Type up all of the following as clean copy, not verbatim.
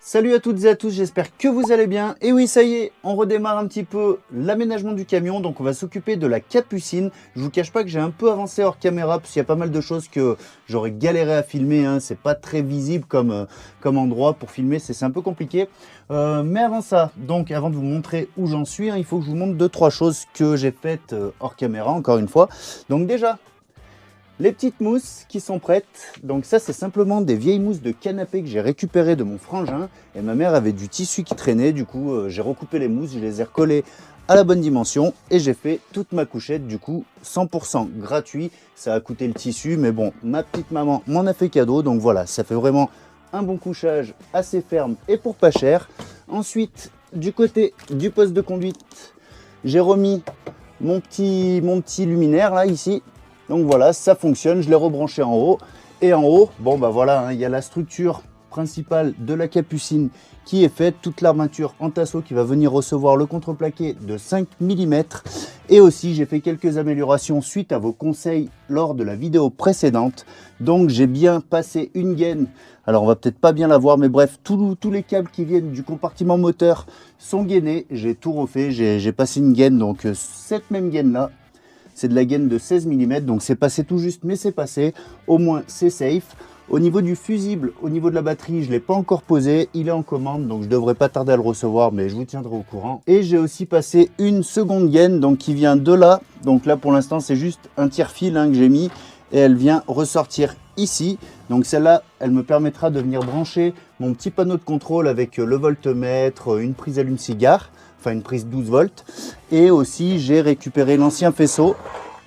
Salut à toutes et à tous, j'espère que vous allez bien. Et oui, ça y est, on redémarre un petit peu l'aménagement du camion. Donc on va s'occuper de la capucine. Je vous cache pas que j'ai un peu avancé hors caméra parce qu'il y a pas mal de choses que j'aurais galéré à filmer. C'est pas très visible comme endroit pour filmer, c'est un peu compliqué. Mais avant ça, donc avant de vous montrer où j'en suis, il faut que je vous montre 2-3 choses que j'ai faites hors caméra, encore une fois. Donc déjà, les petites mousses qui sont prêtes, donc ça c'est simplement des vieilles mousses de canapé que j'ai récupérées de mon frangin. Et ma mère avait du tissu qui traînait, du coup j'ai recoupé les mousses, je les ai recollées à la bonne dimension et j'ai fait toute ma couchette, du coup 100% gratuit. Ça a coûté le tissu, mais bon, ma petite maman m'en a fait cadeau, donc voilà, ça fait vraiment un bon couchage assez ferme et pour pas cher. Ensuite, du côté du poste de conduite, j'ai remis mon petit luminaire là, ici. Donc voilà, ça fonctionne, je l'ai rebranché en haut. Et en haut, bon bah voilà, il y a la structure principale de la capucine qui est faite, toute l'armature en tasseau qui va venir recevoir le contreplaqué de 5 mm. Et aussi, j'ai fait quelques améliorations suite à vos conseils lors de la vidéo précédente. Donc j'ai bien passé une gaine. Alors on va peut-être pas bien la voir, mais bref, tous les câbles qui viennent du compartiment moteur sont gainés. J'ai tout refait, j'ai passé une gaine, donc cette même gaine là. C'est de la gaine de 16 mm, donc c'est passé tout juste, mais c'est passé. Au moins, c'est safe. Au niveau du fusible, au niveau de la batterie, je ne l'ai pas encore posé. Il est en commande, donc je ne devrais pas tarder à le recevoir, mais je vous tiendrai au courant. Et j'ai aussi passé une seconde gaine, donc qui vient de là. Donc là, pour l'instant, c'est juste un tire-fil que j'ai mis. Et elle vient ressortir ici. Donc celle-là, elle me permettra de venir brancher mon petit panneau de contrôle avec le voltmètre, une prise allume-cigare. Enfin une prise 12 volts. Et aussi j'ai récupéré l'ancien faisceau.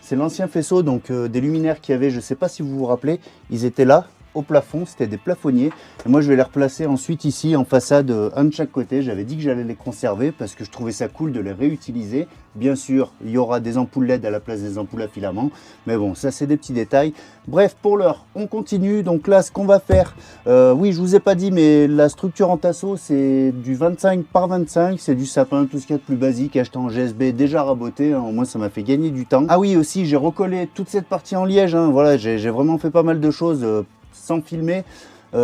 C'est l'ancien faisceau donc des luminaires qu'il y avait, je ne sais pas si vous vous rappelez, ils étaient là au plafond, c'était des plafonniers. Et moi je vais les replacer ensuite ici en façade, un de chaque côté. J'avais dit que j'allais les conserver parce que je trouvais ça cool de les réutiliser. Bien sûr, il y aura des ampoules LED à la place des ampoules à filament. Mais bon, ça c'est des petits détails. Bref, pour l'heure, on continue. Donc là, ce qu'on va faire, oui, je vous ai pas dit, mais la structure en tasseau, c'est du 25 par 25. C'est du sapin, tout ce qu'il y a de plus basique, acheté en GSB, déjà raboté. Au moins, ça m'a fait gagner du temps. Ah oui, aussi, j'ai recollé toute cette partie en liège. Voilà, j'ai vraiment fait pas mal de choses sans filmer.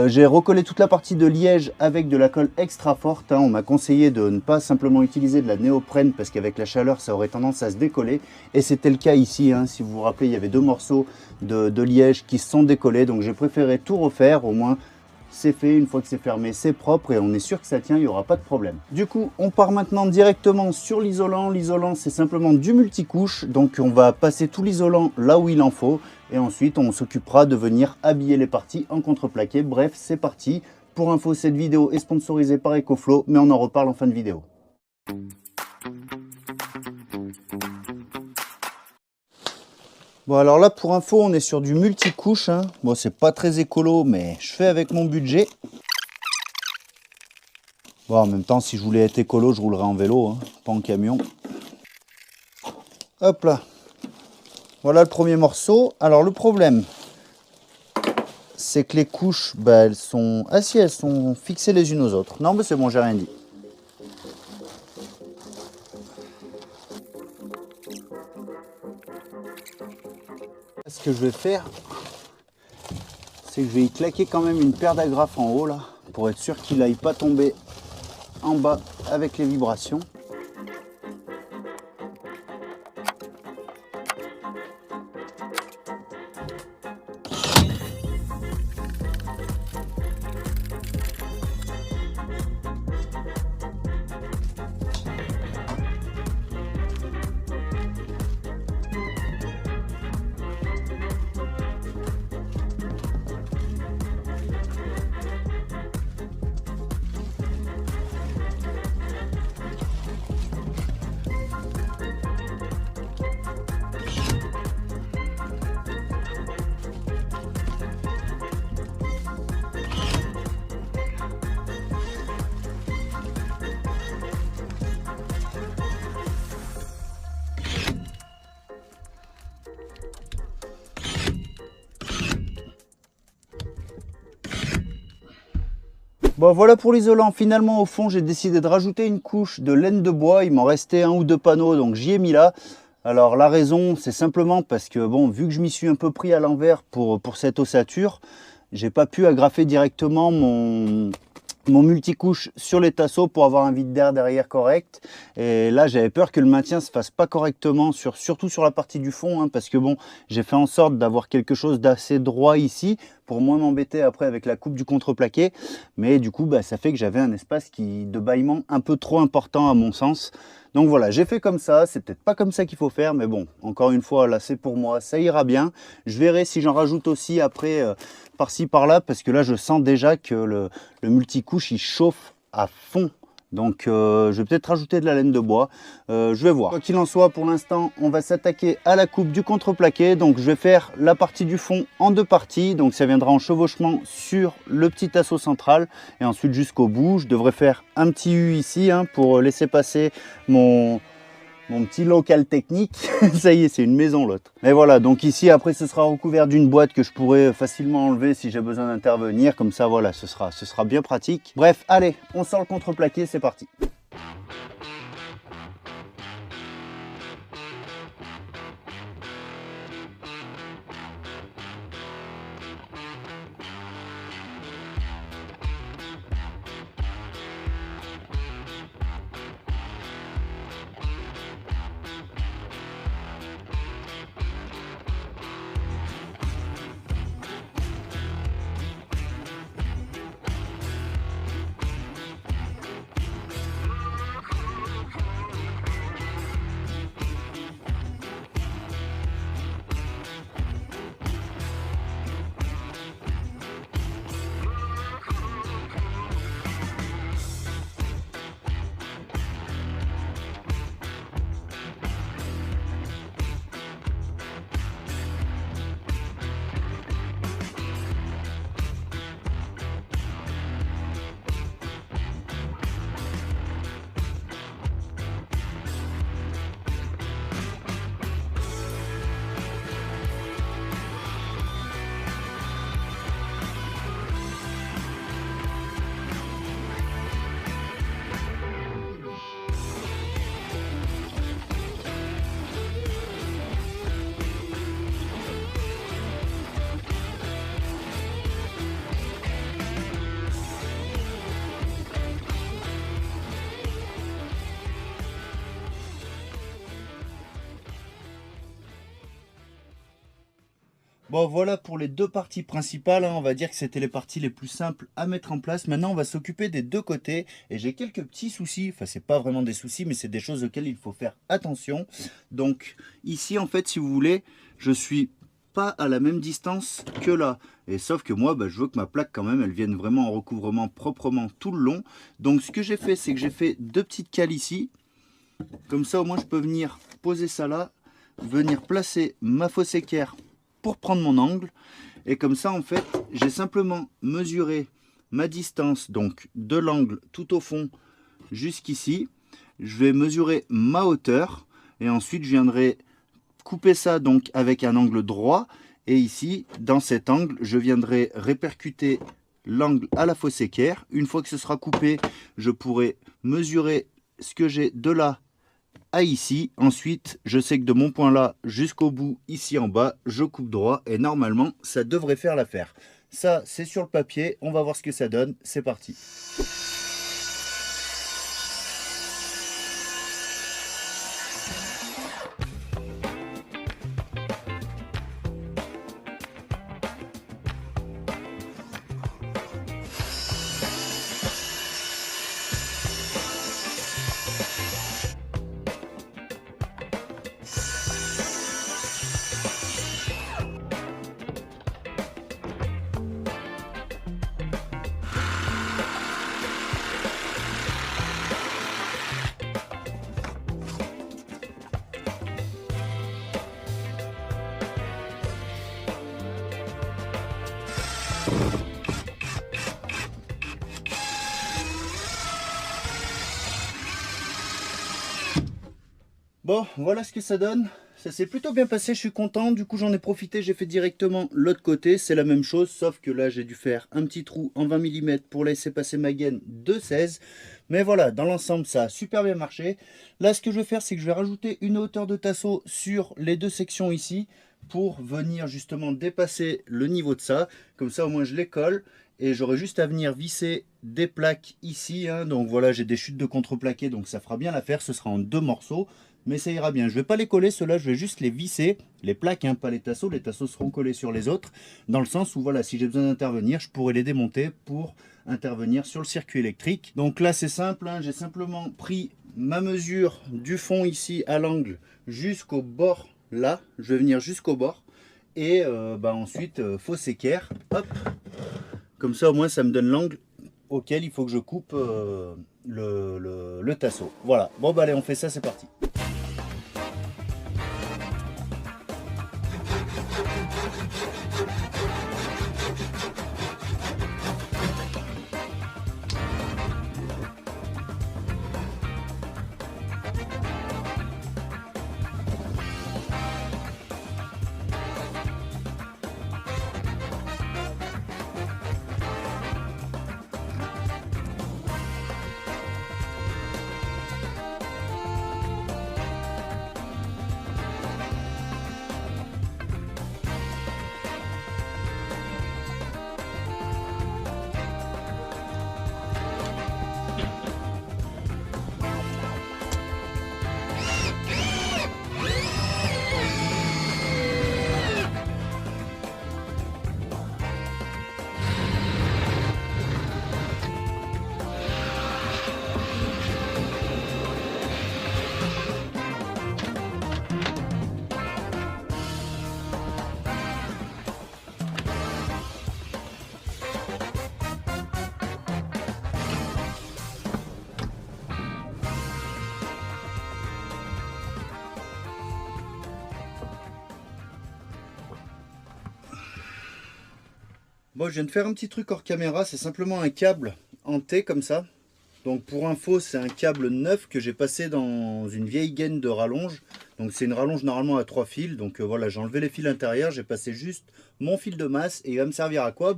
J'ai recollé toute la partie de liège avec de la colle extra forte. On m'a conseillé de ne pas simplement utiliser de la néoprène parce qu'avec la chaleur, ça aurait tendance à se décoller. Et c'était le cas ici. Si vous vous rappelez, il y avait 2 morceaux de liège qui se sont décollés. Donc j'ai préféré tout refaire. Au moins, c'est fait. Une fois que c'est fermé, c'est propre et on est sûr que ça tient, il n'y aura pas de problème. Du coup, on part maintenant directement sur l'isolant. L'isolant, c'est simplement du multicouche. Donc on va passer tout l'isolant là où il en faut. Et ensuite, on s'occupera de venir habiller les parties en contreplaqué. Bref, c'est parti. Pour info, cette vidéo est sponsorisée par EcoFlow, mais on en reparle en fin de vidéo. Bon, alors là, pour info, on est sur du multicouche. Bon, c'est pas très écolo, mais je fais avec mon budget. Bon, en même temps, si je voulais être écolo, je roulerais en vélo, pas en camion. Hop là. Voilà le premier morceau. Alors le problème, c'est que les couches, elles sont assises, elles sont fixées les unes aux autres. Non, mais c'est bon, j'ai rien dit. Ce que je vais faire, c'est que je vais y claquer quand même une paire d'agrafes en haut là, pour être sûr qu'il n'aille pas tomber en bas avec les vibrations. Bon, voilà pour l'isolant. Finalement, au fond, j'ai décidé de rajouter une couche de laine de bois. Il m'en restait 1 ou 2 panneaux, donc j'y ai mis là. Alors la raison, c'est simplement parce que, bon, vu que je m'y suis un peu pris à l'envers pour cette ossature, j'ai pas pu agrafer directement mon multicouche sur les tasseaux pour avoir un vide d'air derrière correct. Et là, j'avais peur que le maintien se fasse pas correctement, surtout sur la partie du fond, hein, parce que bon, j'ai fait en sorte d'avoir quelque chose d'assez droit ici pour moins m'embêter après avec la coupe du contreplaqué. Mais du coup, bah, ça fait que j'avais un espace de bâillement un peu trop important à mon sens. Donc voilà, j'ai fait comme ça, c'est peut-être pas comme ça qu'il faut faire, mais bon, encore une fois, là c'est pour moi, ça ira bien. Je verrai si j'en rajoute aussi après par-ci par-là, parce que là je sens déjà que le multicouche il chauffe à fond. Donc je vais peut-être rajouter de la laine de bois, je vais voir. Quoi qu'il en soit, pour l'instant, on va s'attaquer à la coupe du contreplaqué. Donc je vais faire la partie du fond en deux parties. Donc ça viendra en chevauchement sur le petit tasseau central et ensuite jusqu'au bout. Je devrais faire un petit U ici hein, pour laisser passer mon petit local technique. Ça y est, c'est une maison l'autre. Mais voilà, donc ici après ce sera recouvert d'une boîte que je pourrais facilement enlever si j'ai besoin d'intervenir. Comme ça voilà, ce sera bien pratique. Bref, allez, on sort le contreplaqué, c'est parti. Bon voilà pour les deux parties principales, hein. On va dire que c'était les parties les plus simples à mettre en place. Maintenant on va s'occuper des deux côtés et j'ai quelques petits soucis, enfin c'est pas vraiment des soucis mais c'est des choses auxquelles il faut faire attention. Donc ici en fait si vous voulez, je suis pas à la même distance que là. Et sauf que moi je veux que ma plaque quand même elle vienne vraiment en recouvrement proprement tout le long. Donc ce que j'ai fait c'est que j'ai fait deux petites cales ici. Comme ça au moins je peux venir poser ça là, venir placer ma fosse équerre pour prendre mon angle et comme ça en fait j'ai simplement mesuré ma distance donc de l'angle tout au fond jusqu'ici. Je vais mesurer ma hauteur et ensuite je viendrai couper ça donc avec un angle droit et ici dans cet angle je viendrai répercuter l'angle à la fosse équerre. Une fois que ce sera coupé, je pourrai mesurer ce que j'ai de là à ici. Ensuite, je sais que de mon point là jusqu'au bout, ici en bas, je coupe droit et normalement, ça devrait faire l'affaire. Ça, c'est sur le papier. On va voir ce que ça donne. C'est parti. Bon, voilà ce que ça donne. Ça s'est plutôt bien passé, je suis content. Du coup, j'en ai profité, j'ai fait directement l'autre côté. C'est la même chose, sauf que là, j'ai dû faire un petit trou en 20 mm pour laisser passer ma gaine de 16. Mais voilà, dans l'ensemble, ça a super bien marché. Là, ce que je vais faire, c'est que je vais rajouter une hauteur de tasseau sur les deux sections ici pour venir justement dépasser le niveau de ça. Comme ça, au moins, je les colle. et j'aurai juste à venir visser des plaques ici, hein. Donc voilà, j'ai des chutes de contreplaqué, donc ça fera bien l'affaire. Ce sera en 2 morceaux, mais ça ira bien. Je vais pas les coller, ceux-là, je vais juste les visser, les plaques, hein, pas les tasseaux. Les tasseaux seront collés sur les autres, dans le sens où voilà, si j'ai besoin d'intervenir, je pourrais les démonter pour intervenir sur le circuit électrique. Donc là, c'est simple, hein, j'ai simplement pris ma mesure du fond ici à l'angle jusqu'au bord là. Je vais venir jusqu'au bord. Et ensuite, fausse équerre, hop, comme ça au moins ça me donne l'angle auquel il faut que je coupe le tasseau. Voilà, bon bah allez, on fait ça, c'est parti. Bon, je viens de faire un petit truc hors caméra, c'est simplement un câble en T comme ça. Donc pour info, c'est un câble neuf que j'ai passé dans une vieille gaine de rallonge. Donc c'est une rallonge normalement à 3 fils. Donc voilà, j'ai enlevé les fils intérieurs, j'ai passé juste mon fil de masse. Et il va me servir à quoi?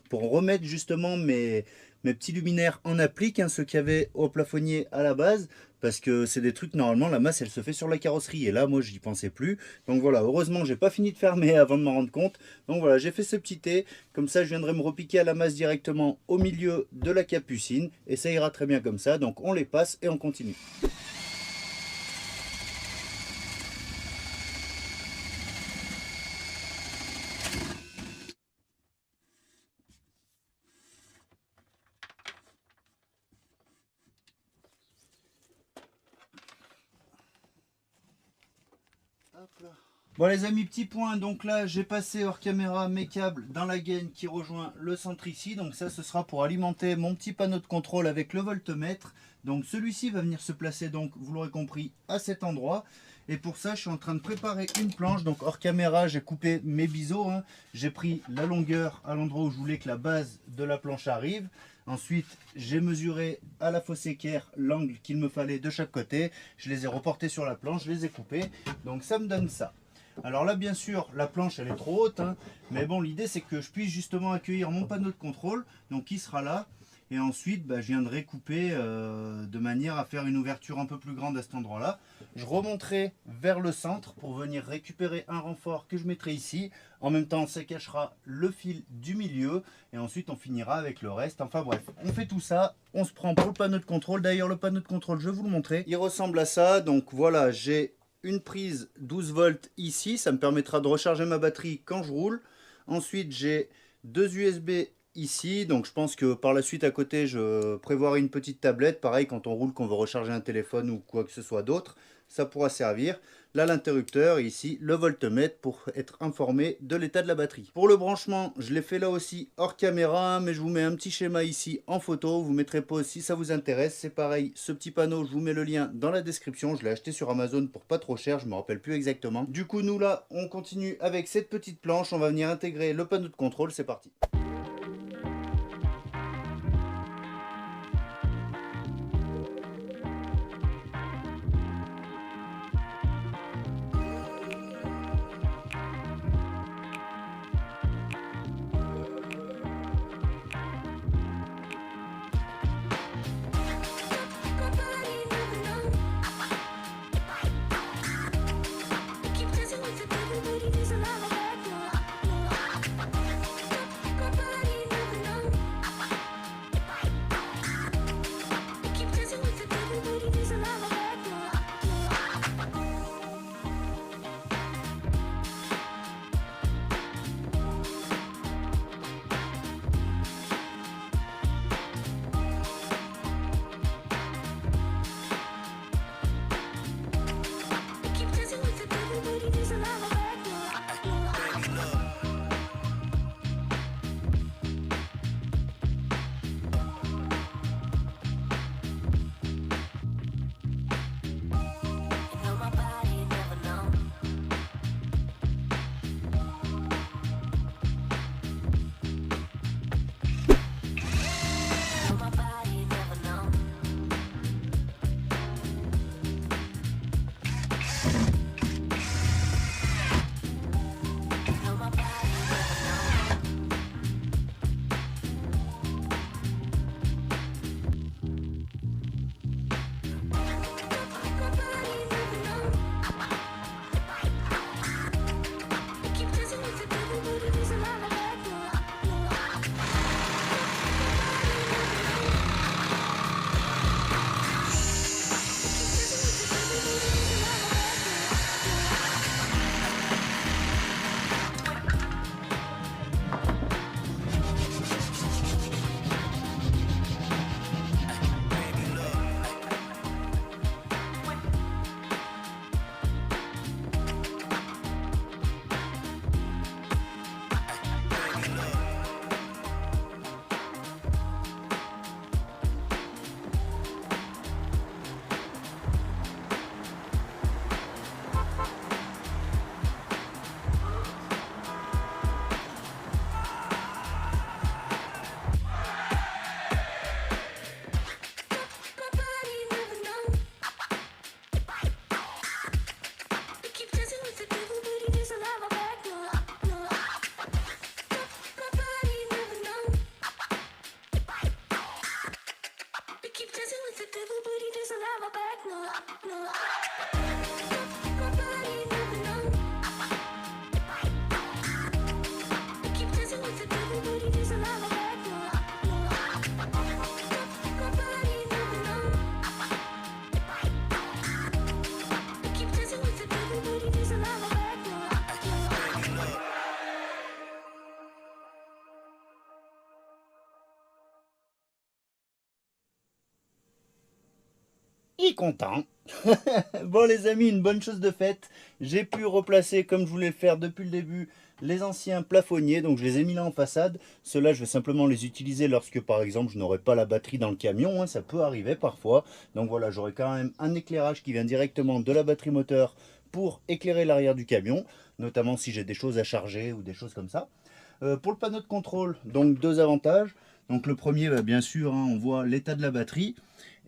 Pour remettre justement mes petits luminaires en applique, hein, ceux qu'il y avait au plafonnier à la base. Parce que c'est des trucs, normalement, la masse, elle se fait sur la carrosserie. Et là, moi, j'y pensais plus. Donc voilà, heureusement, j'ai pas fini de fermer avant de m'en rendre compte. Donc voilà, j'ai fait ce petit T. Comme ça, je viendrai me repiquer à la masse directement au milieu de la capucine. Et ça ira très bien comme ça. Donc on les passe et on continue. Bon les amis, petit point, donc là j'ai passé hors caméra mes câbles dans la gaine qui rejoint le centre ici. Donc ça, ce sera pour alimenter mon petit panneau de contrôle avec le voltmètre. Donc celui-ci va venir se placer, donc vous l'aurez compris, à cet endroit. Et pour ça, je suis en train de préparer une planche. Donc hors caméra, j'ai coupé mes biseaux, hein. J'ai pris la longueur à l'endroit où je voulais que la base de la planche arrive. Ensuite, j'ai mesuré à la fausse équerre l'angle qu'il me fallait de chaque côté. Je les ai reportés sur la planche, je les ai coupés. Donc ça me donne ça. Alors là, bien sûr, la planche, elle est trop haute, hein, mais bon, l'idée, c'est que je puisse justement accueillir mon panneau de contrôle, donc qui sera là. Et ensuite, je viendrai couper de manière à faire une ouverture un peu plus grande à cet endroit-là. Je remonterai vers le centre pour venir récupérer un renfort que je mettrai ici. En même temps, ça cachera le fil du milieu. Et ensuite, on finira avec le reste. Enfin bref, on fait tout ça. On se prend pour le panneau de contrôle. D'ailleurs, le panneau de contrôle, je vais vous le montrer. Il ressemble à ça. Donc voilà, j'ai une prise 12 volts ici. Ça me permettra de recharger ma batterie quand je roule. Ensuite, j'ai 2 USB ici, donc je pense que par la suite à côté je prévoirai une petite tablette, pareil quand on roule, qu'on veut recharger un téléphone ou quoi que ce soit d'autre, ça pourra servir. Là l'interrupteur et ici le voltmètre pour être informé de l'état de la batterie. Pour le branchement, je l'ai fait là aussi hors caméra, mais je vous mets un petit schéma ici en photo, vous mettrez pause si ça vous intéresse. C'est pareil, ce petit panneau, je vous mets le lien dans la description, je l'ai acheté sur Amazon pour pas trop cher, je me rappelle plus exactement. Du coup nous là, on continue avec cette petite planche, on va venir intégrer le panneau de contrôle, c'est parti. Il est content. Bon les amis, une bonne chose de faite. J'ai pu replacer, comme je voulais le faire depuis le début, les anciens plafonniers. Donc je les ai mis là en façade. Ceux-là, je vais simplement les utiliser lorsque par exemple je n'aurai pas la batterie dans le camion. Ça peut arriver parfois. Donc voilà, j'aurai quand même un éclairage qui vient directement de la batterie moteur pour éclairer l'arrière du camion. Notamment si j'ai des choses à charger ou des choses comme ça. Pour le panneau de contrôle, donc deux avantages. Donc le premier, bien sûr, on voit l'état de la batterie.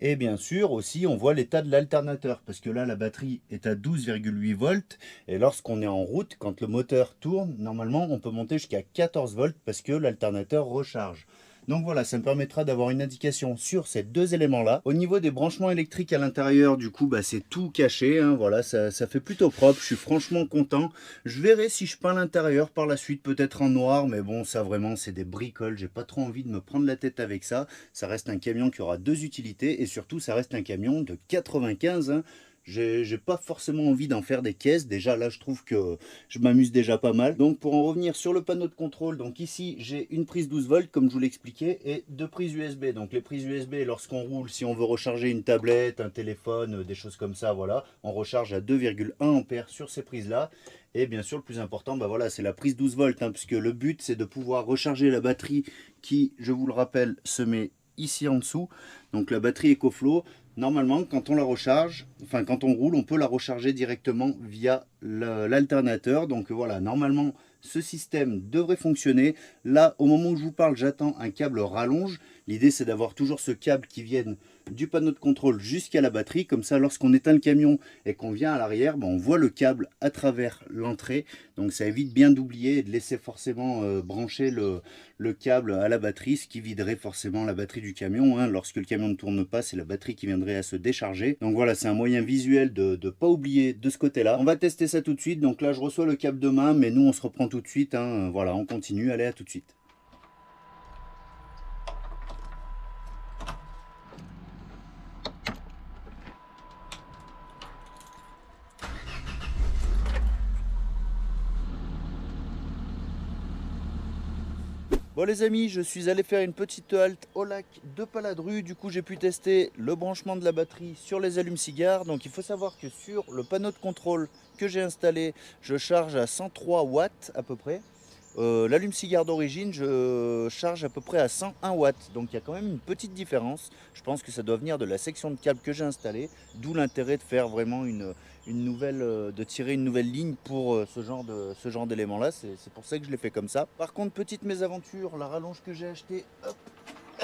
Et bien sûr aussi on voit l'état de l'alternateur parce que là la batterie est à 12,8 volts et lorsqu'on est en route, quand le moteur tourne, normalement on peut monter jusqu'à 14 volts parce que l'alternateur recharge. Donc voilà, ça me permettra d'avoir une indication sur ces deux éléments-là. Au niveau des branchements électriques à l'intérieur, du coup, c'est tout caché. Voilà, ça fait plutôt propre. Je suis franchement content. Je verrai si je peins l'intérieur par la suite, peut-être en noir. Mais bon, ça vraiment, c'est des bricoles. J'ai pas trop envie de me prendre la tête avec ça. Ça reste un camion qui aura deux utilités. Et surtout, ça reste un camion de 95. J'ai pas forcément envie d'en faire des caisses. Déjà là je trouve que je m'amuse déjà pas mal. Donc pour en revenir sur le panneau de contrôle, donc ici j'ai une prise 12 volts comme je vous l'expliquais et deux prises USB. Donc les prises USB, lorsqu'on roule, si on veut recharger une tablette, un téléphone, des choses comme ça, voilà, on recharge à 2,1 ampères sur ces prises là. Et bien sûr le plus important, voilà, c'est la prise 12 volts puisque le but c'est de pouvoir recharger la batterie qui, je vous le rappelle, se met ici en dessous. Donc la batterie EcoFlow, normalement quand on la recharge, enfin quand on roule, on peut la recharger directement via l'alternateur. Donc voilà, normalement ce système devrait fonctionner. Là au moment où je vous parle, j'attends un câble rallonge. L'idée c'est d'avoir toujours ce câble qui vienne du panneau de contrôle jusqu'à la batterie. Comme ça lorsqu'on éteint le camion et qu'on vient à l'arrière, on voit le câble à travers l'entrée. Donc ça évite bien d'oublier et de laisser forcément brancher le câble à la batterie, ce qui viderait forcément la batterie du camion. Lorsque le camion ne tourne pas, c'est la batterie qui viendrait à se décharger. Donc voilà, c'est un moyen visuel de ne pas oublier de ce côté-là. On va tester ça tout de suite. Donc là, je reçois le câble demain, mais nous, on se reprend tout de suite. Voilà, on continue. Allez, à tout de suite. Bon les amis, je suis allé faire une petite halte au lac de Paladru. Du coup j'ai pu tester le branchement de la batterie sur les allumes-cigares. Donc il faut savoir que sur le panneau de contrôle que j'ai installé, je charge à 103 watts à peu près. L'allume-cigare d'origine, je charge à peu près à 101 watts. Donc il y a quand même une petite différence. Je pense que ça doit venir de la section de câble que j'ai installée. D'où l'intérêt de faire vraiment une nouvelle, de tirer une nouvelle ligne pour ce genre d'élément là. C'est pour ça que je l'ai fait comme ça. Par contre, petite mésaventure, la rallonge que j'ai achetée, hop,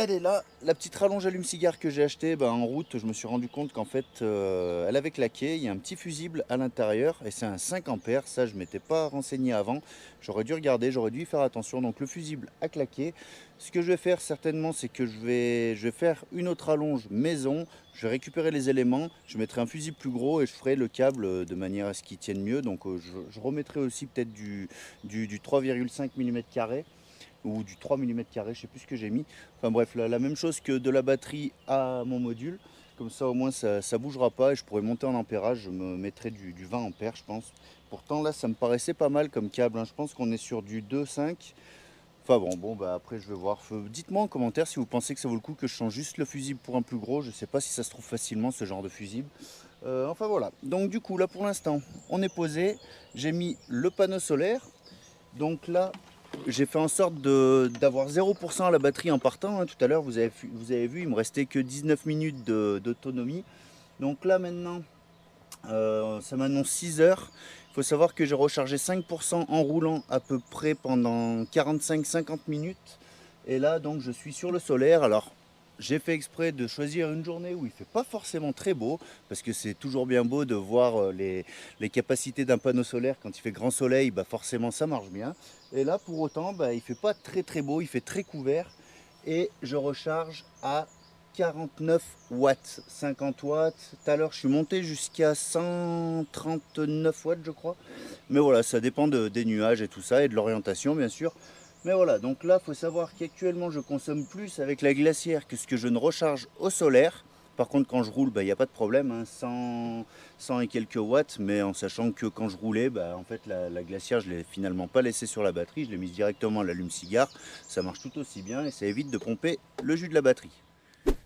elle est là, la petite rallonge allume-cigare que j'ai achetée, en route, je me suis rendu compte qu'en fait, elle avait claqué. Il y a un petit fusible à l'intérieur et c'est un 5 ampères. Ça, je ne m'étais pas renseigné avant. J'aurais dû regarder, j'aurais dû y faire attention. Donc le fusible a claqué. Ce que je vais faire certainement, c'est que je vais faire une autre rallonge maison. Je vais récupérer les éléments, je mettrai un fusible plus gros et je ferai le câble de manière à ce qu'il tienne mieux. Donc je remettrai aussi peut-être du 3,5 mm ou du 3 mm, je sais plus ce que j'ai mis. Enfin bref, la même chose que de la batterie à mon module. Comme ça au moins ça ne bougera pas et je pourrais monter en ampérage. Je me mettrai du 20 ampères je pense. Pourtant là ça me paraissait pas mal comme câble. Je pense qu'on est sur du 2,5. Enfin bon, après je vais voir. Dites-moi en commentaire si vous pensez que ça vaut le coup que je change juste le fusible pour un plus gros. Je sais pas si ça se trouve facilement ce genre de fusible. Enfin voilà. Donc du coup là pour l'instant on est posé. J'ai mis le panneau solaire. Donc là j'ai fait en sorte d'avoir 0% à la batterie en partant. Tout à l'heure vous avez vu il me restait que 19 minutes d'autonomie. Donc là maintenant ça m'annonce 6 heures. Il faut savoir que j'ai rechargé 5% en roulant à peu près pendant 45-50 minutes. Et là donc je suis sur le solaire. Alors j'ai fait exprès de choisir une journée où il ne fait pas forcément très beau, parce que c'est toujours bien beau de voir les capacités d'un panneau solaire. Quand il fait grand soleil, forcément ça marche bien. Et là pour autant il ne fait pas très beau, il fait très couvert. Et je recharge à 149 watts, 50 watts. Tout à l'heure, je suis monté jusqu'à 139 watts, je crois. Mais voilà, ça dépend des nuages et tout ça, et de l'orientation, bien sûr. Mais voilà, donc là, il faut savoir qu'actuellement, je consomme plus avec la glacière que ce que je ne recharge au solaire. Par contre, quand je roule, il n'y a pas de problème, hein, 100 et quelques watts, mais en sachant que quand je roulais, en fait, la glacière, je ne l'ai finalement pas laissée sur la batterie, je l'ai mise directement à l'allume-cigare. Ça marche tout aussi bien et ça évite de pomper le jus de la batterie.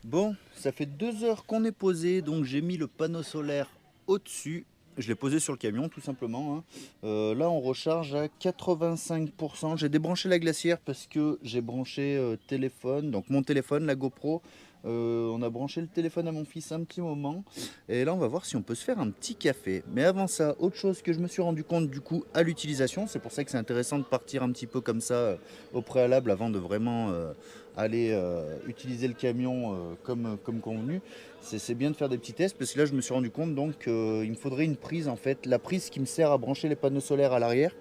Bon, ça fait 2 heures qu'on est posé, donc j'ai mis le panneau solaire au-dessus. Je l'ai posé sur le camion tout simplement, hein. Là on recharge à 85%. J'ai débranché la glacière parce que j'ai branché téléphone, donc mon téléphone, la GoPro. On a branché le téléphone à mon fils un petit moment. Et là on va voir si on peut se faire un petit café. Mais avant ça, autre chose que je me suis rendu compte du coup à l'utilisation. C'est pour ça que c'est intéressant de partir un petit peu comme ça au préalable avant de vraiment aller utiliser le camion comme convenu. C'est bien de faire des petits tests parce que là je me suis rendu compte donc il me faudrait une prise en fait, la prise qui me sert à brancher les panneaux solaires à l'arrière,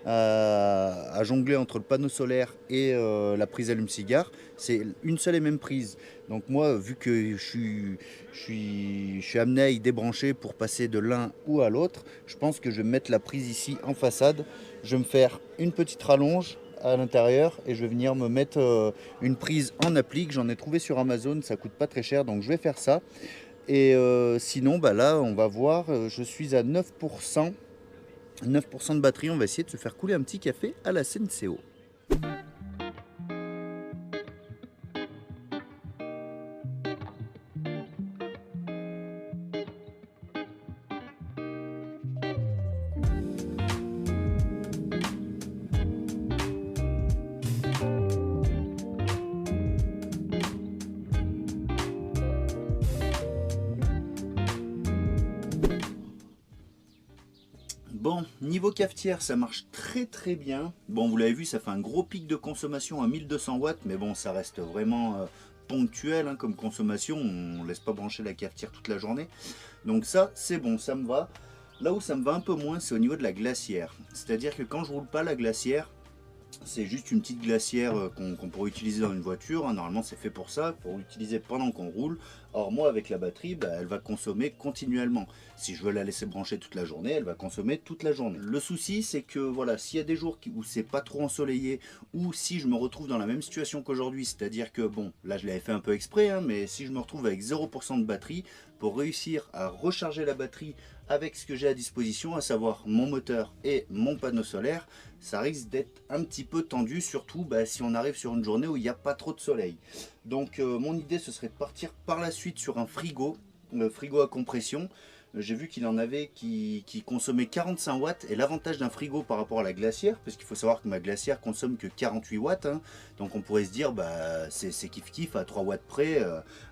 à jongler entre le panneau solaire et la prise allume-cigare, c'est une seule et même prise. Donc moi vu que je suis amené à y débrancher pour passer de l'un ou à l'autre, je pense que je vais mettre la prise ici en façade, je vais me faire une petite rallonge à l'intérieur et je vais venir me mettre une prise en applique. J'en ai trouvé sur Amazon, ça coûte pas très cher, donc je vais faire ça. Et sinon là on va voir, je suis à 9% de batterie. On va essayer de se faire couler un petit café à la Senseo. Bon, niveau cafetière, ça marche très bien. Bon, vous l'avez vu, ça fait un gros pic de consommation à 1200 watts, mais bon, ça reste vraiment ponctuel hein, comme consommation. On ne laisse pas brancher la cafetière toute la journée. Donc ça, c'est bon, ça me va. Là où ça me va un peu moins, c'est au niveau de la glacière. C'est-à-dire que quand je roule pas la glacière, c'est juste une petite glacière qu'on pourrait utiliser dans une voiture, hein. Normalement c'est fait pour ça, pour l'utiliser pendant qu'on roule. Or moi avec la batterie, elle va consommer continuellement. Si je veux la laisser brancher toute la journée, elle va consommer toute la journée. Le souci c'est que voilà, s'il y a des jours où c'est pas trop ensoleillé, ou si je me retrouve dans la même situation qu'aujourd'hui, c'est-à-dire que bon, là je l'avais fait un peu exprès, hein, mais si je me retrouve avec 0% de batterie, pour réussir à recharger la batterie avec ce que j'ai à disposition, à savoir mon moteur et mon panneau solaire, ça risque d'être un petit peu tendu, surtout si on arrive sur une journée où il n'y a pas trop de soleil. Donc mon idée ce serait de partir par la suite sur un frigo, le frigo à compression. J'ai vu qu'il en avait qui consommait 45 watts, et l'avantage d'un frigo par rapport à la glacière, parce qu'il faut savoir que ma glacière consomme que 48 watts, hein, donc on pourrait se dire c'est kiff à 3 watts près,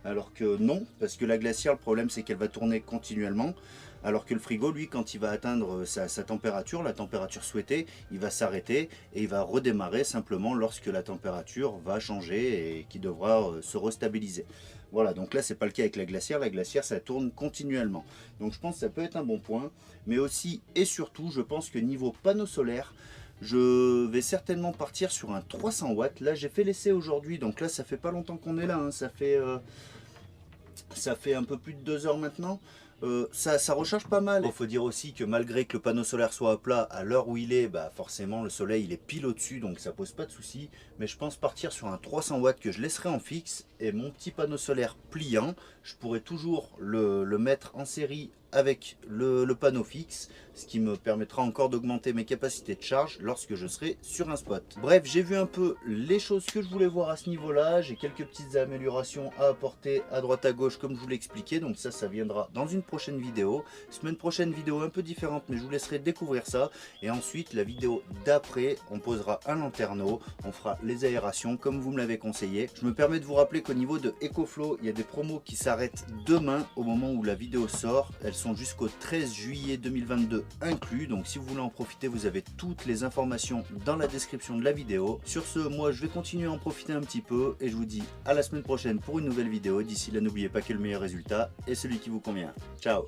alors que non, parce que la glacière, le problème c'est qu'elle va tourner continuellement, alors que le frigo, lui, quand il va atteindre sa température, la température souhaitée, il va s'arrêter et il va redémarrer simplement lorsque la température va changer et qui devra se restabiliser. Voilà, donc là c'est pas le cas avec la glacière ça tourne continuellement. Donc je pense que ça peut être un bon point, mais aussi et surtout je pense que niveau panneau solaire, je vais certainement partir sur un 300 watts. Là j'ai fait l'essai aujourd'hui, donc là ça fait pas longtemps qu'on est là, hein. Ça fait un peu plus de 2 heures maintenant. Ça recharge pas mal. Il faut dire aussi que malgré que le panneau solaire soit à plat, à l'heure où il est, forcément le soleil il est pile au-dessus, donc ça pose pas de souci. Mais je pense partir sur un 300 watts que je laisserai en fixe, et mon petit panneau solaire pliant, je pourrais toujours le mettre en série avec le panneau fixe, ce qui me permettra encore d'augmenter mes capacités de charge lorsque je serai sur un spot. Bref, j'ai vu un peu les choses que je voulais voir à ce niveau-là. J'ai quelques petites améliorations à apporter à droite à gauche comme je vous l'ai expliqué, donc ça viendra dans une prochaine vidéo. Semaine prochaine, vidéo un peu différente, mais je vous laisserai découvrir ça. Et ensuite, la vidéo d'après, on posera un lanterneau, on fera les aérations comme vous me l'avez conseillé. Je me permets de vous rappeler qu'au niveau de EcoFlow, il y a des promos qui s'arrêtent demain au moment où la vidéo sort. Elles sont jusqu'au 13 juillet 2022 inclus, donc si vous voulez en profiter, vous avez toutes les informations dans la description de la vidéo. Sur ce, moi je vais continuer à en profiter un petit peu et je vous dis à la semaine prochaine pour une nouvelle vidéo. D'ici là, n'oubliez pas que le meilleur résultat est celui qui vous convient. Ciao.